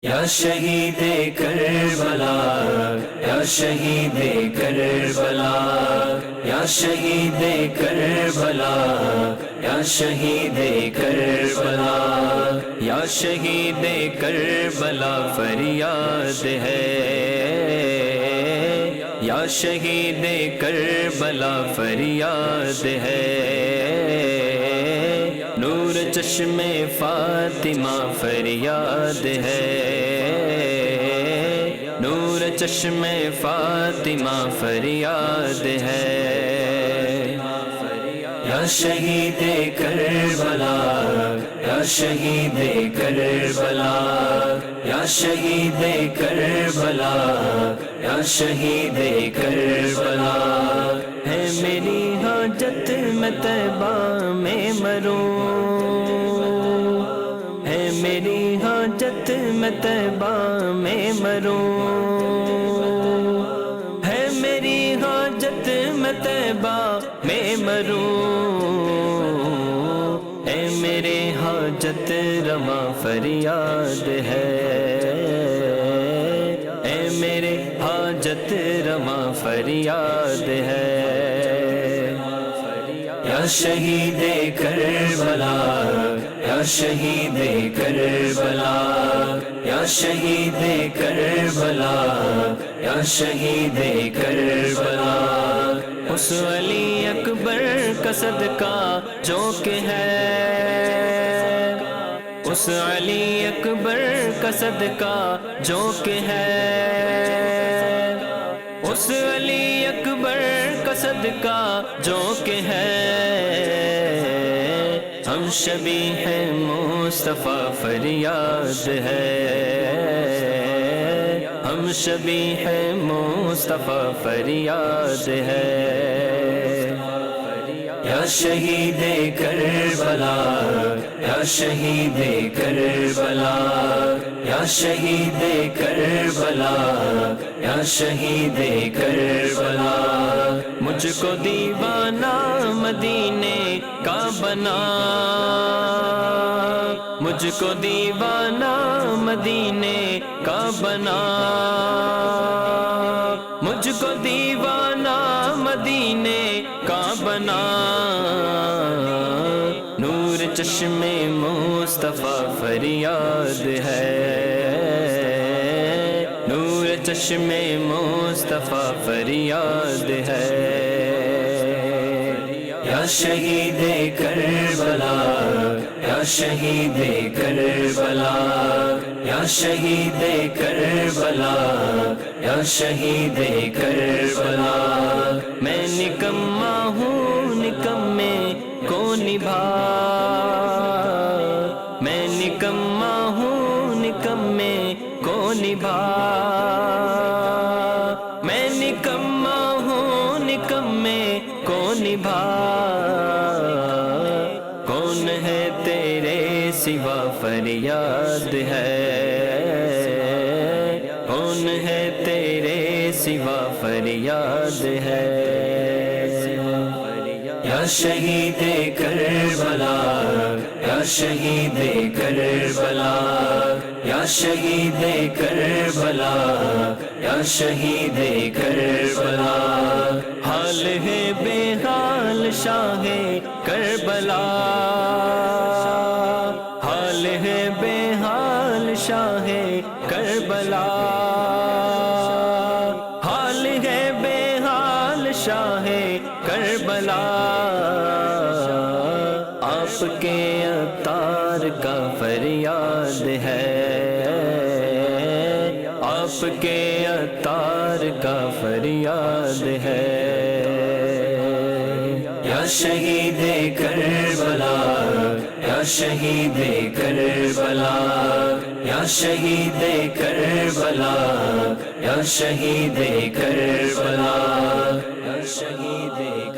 یا شہید کربلا، یا شہید کربلا، یا شہید کربلا، یا شہید کربلا، یا شہید کربلا فریاد ہے، یا شہید کربلا فریاد ہے، نور چشم فاطمہ فریاد ہے، نور چشم فاطمہ فریاد ہے، یا شہید کربلا، یا شہید کربلا، یا شہید کربلا، یا شہید کربلا، ہے میری حاجت میں طیبہ میں مروں، ہے میری حاجت میں طیبہ میں مروں، ہے میری حاجت میں طیبہ میں مروں، اے میرے حاجت رواں فریاد ہے، اے میرے حاجت رواں فریاد ہے، یا شہید کربلا، یا شہید کربلا، یا شہید کربلا، یا شہید کربلا، اس علی اکبر کا صدقہ جو کہ ہے، اس علی اکبر کا صدقہ جو کہ ہے، اس علی اکبر کا صدقہ جو کہ ہے، ہم شبیہ مصطفیٰ فریاد ہے، ہم شبیہ مصطفیٰ فریاد ہے، یا شہید کربلا، یا شہید کربلا، یا شہید کربلا، یا شہید کربلا، مجھ کو دیوانہ مدینے کا بنا، مجھ کو دیوانہ مدینے کا بنا، مجھ کو دیوانہ مدینے کا بنا، نور چشم مصطفیٰ فریاد ہے، نور چشم مصطفیٰ فریاد ہے، یا شہید کربلا، یا شہید کربلا، یا شہید کربلا، یا شہید کربلا، میں نکما ہوں نکمے کو نبھا، میں نکما ہوں نکمے کو نبھا، میں نکما ہوں نکمے کو نبھا، کون ہے تیرے سوا فریاد ہے، کون ہے تیرے سوا فریاد ہے، یا شہید کربلا، یا شہید کربلا، یا شہید کربلا، یا شہید کربلا، حال ہے بے حال شاہ کربلا، حال ہے بے حال شاہ کربلا، حال ہے بے حال شاہ کربلا، آپ کے عطار کا فریاد ہے، آپ کے عطار کا فریاد ہے، یا شہید کربلا، یا شہید کربلا، یا شہید کربلا، یا شہید کربلا، یا شہید